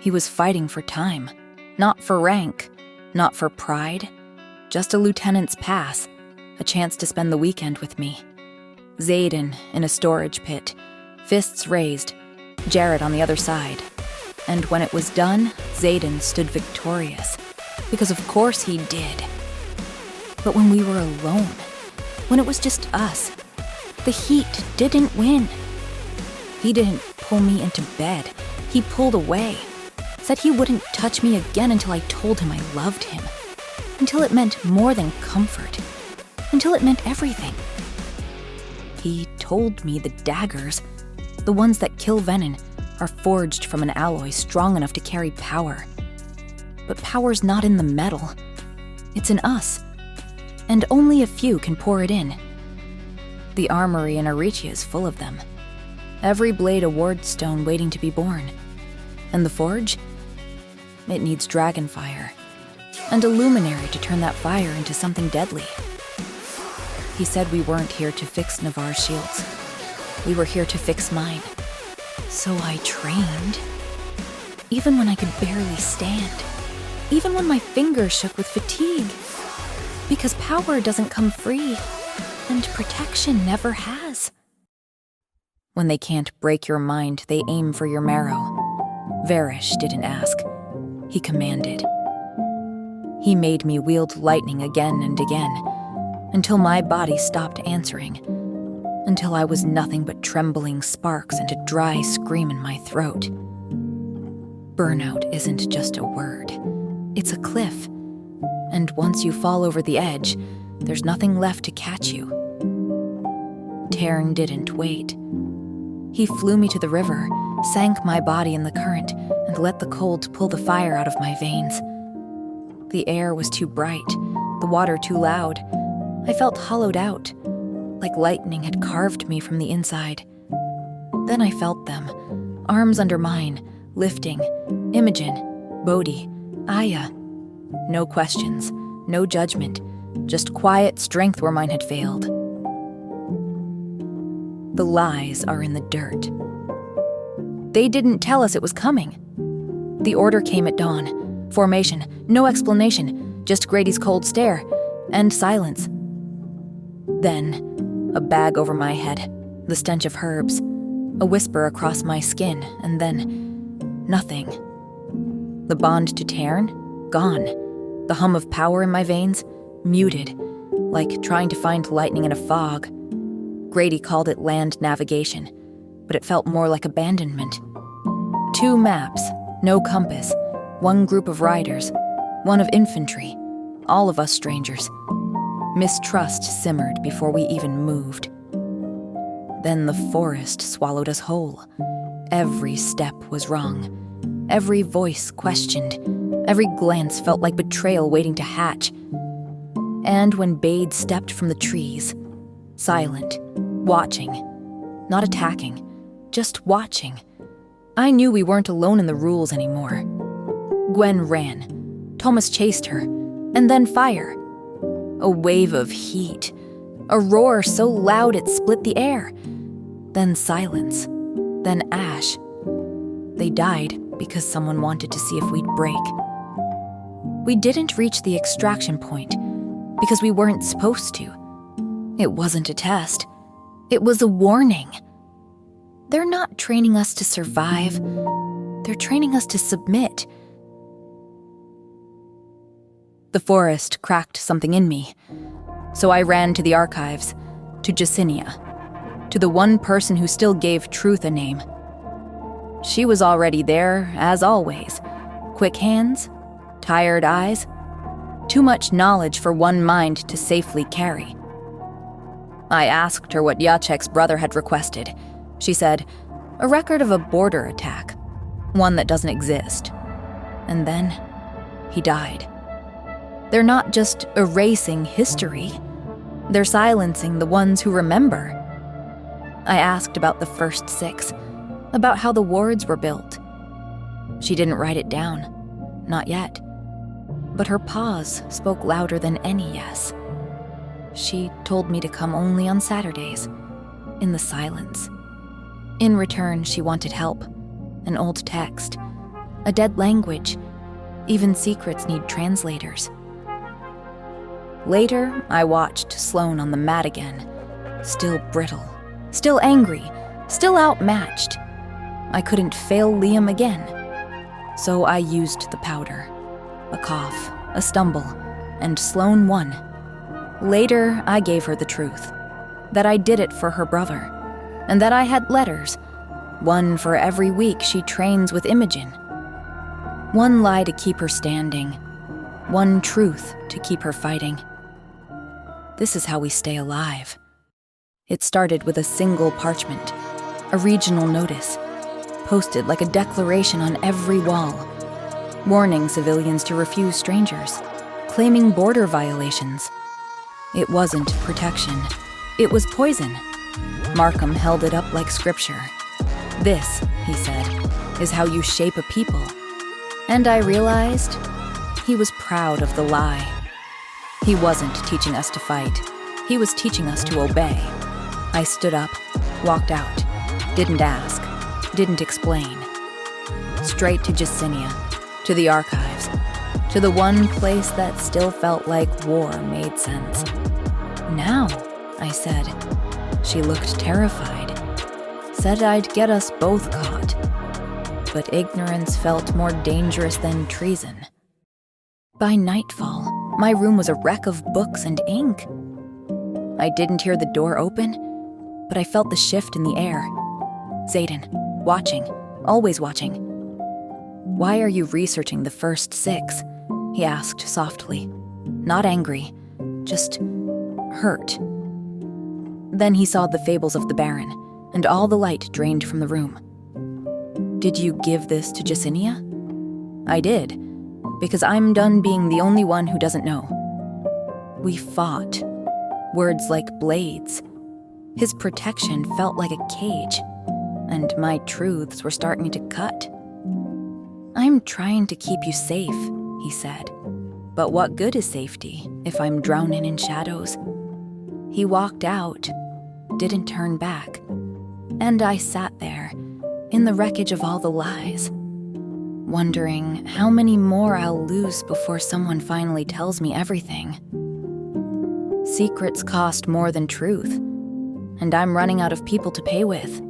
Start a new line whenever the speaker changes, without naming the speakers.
He was fighting for time, not for rank, not for pride, just a lieutenant's pass, a chance to spend the weekend with me. Xaden in a storage pit, fists raised, Jared on the other side. And when it was done, Xaden stood victorious, because of course he did. But when we were alone, when it was just us, the heat didn't win. He didn't pull me into bed. He pulled away, said he wouldn't touch me again until I told him I loved him, until it meant more than comfort, until it meant everything. He told me the daggers, the ones that kill venom, are forged from an alloy strong enough to carry power. But power's not in the metal. It's in us. And only a few can pour it in. The armory in Aricia is full of them. Every blade a ward stone waiting to be born. And the forge? It needs dragon fire. And a luminary to turn that fire into something deadly. He said we weren't here to fix Navarre's shields. We were here to fix mine. So I trained. Even when I could barely stand. Even when my fingers shook with fatigue. Because power doesn't come free. And protection never has. When they can't break your mind, they aim for your marrow. Varrish didn't ask. He commanded. He made me wield lightning again and again, until my body stopped answering, until I was nothing but trembling sparks and a dry scream in my throat. Burnout isn't just a word. It's a cliff. And once you fall over the edge, there's nothing left to catch you. Tairn didn't wait. He flew me to the river, sank my body in the current, and let the cold pull the fire out of my veins. The air was too bright, the water too loud. I felt hollowed out, like lightning had carved me from the inside. Then I felt them, arms under mine, lifting. Imogen, Baide, Aya. No questions, no judgment, just quiet strength where mine had failed. The lies are in the dirt. They didn't tell us it was coming. The order came at dawn. Formation, no explanation, just Grady's cold stare, and silence. Then, a bag over my head, the stench of herbs, a whisper across my skin, and then nothing. The bond to Tairn? Gone. The hum of power in my veins? Muted, like trying to find lightning in a fog. Grady called it land navigation, but it felt more like abandonment. 2 maps, no compass, 1 group of riders, 1 of infantry, all of us strangers. Mistrust simmered before we even moved. Then the forest swallowed us whole. Every step was wrong. Every voice questioned. Every glance felt like betrayal waiting to hatch. And when Baide stepped from the trees, silent, watching, not attacking, just watching, I knew we weren't alone in the rules anymore. Gwen ran. Thomas chased her. And then fire. A wave of heat. A roar so loud it split the air. Then silence. Then ash. They died because someone wanted to see if we'd break. We didn't reach the extraction point because we weren't supposed to. It wasn't a test. It was a warning. They're not training us to survive. They're training us to submit. The forest cracked something in me, so I ran to the archives, to Jacinia, to the one person who still gave truth a name. She was already there, as always. Quick hands, tired eyes, too much knowledge for one mind to safely carry. I asked her what Jacek's brother had requested. She said, a record of a border attack, one that doesn't exist. And then, he died. They're not just erasing history. They're silencing the ones who remember. I asked about the first 6, about how the wards were built. She didn't write it down, not yet. But her pause spoke louder than any yes. She told me to come only on Saturdays, in the silence. In return, she wanted help, an old text, a dead language. Even secrets need translators. Later, I watched Sloane on the mat again, still brittle, still angry, still outmatched. I couldn't fail Liam again. So I used the powder. A cough, a stumble, and Sloane won. Later, I gave her the truth. That I did it for her brother. And that I had letters. One for every week she trains with Imogen. One lie to keep her standing. One truth to keep her fighting. This is how we stay alive. It started with a single parchment, a regional notice, posted like a declaration on every wall, warning civilians to refuse strangers, claiming border violations. It wasn't protection. It was poison. Markham held it up like scripture. This, he said, is how you shape a people. And I realized he was proud of the lie. He wasn't teaching us to fight. He was teaching us to obey. I stood up, walked out, didn't ask, didn't explain. Straight to Jacinia, to the archives, to the one place that still felt like war made sense. Now, I said. She looked terrified. Said I'd get us both caught. But ignorance felt more dangerous than treason. By nightfall, my room was a wreck of books and ink. I didn't hear the door open, but I felt the shift in the air. Xaden, watching, always watching. Why are you researching the first 6? He asked softly. Not angry, just hurt. Then he saw the fables of the Baron, and all the light drained from the room. Did you give this to Jacinia? I did, because I'm done being the only one who doesn't know. We fought. Words like blades. His protection felt like a cage, and my truths were starting to cut. I'm trying to keep you safe, he said. But what good is safety if I'm drowning in shadows? He walked out, didn't turn back, and I sat there, in the wreckage of all the lies, wondering how many more I'll lose before someone finally tells me everything. Secrets cost more than truth, and I'm running out of people to pay with.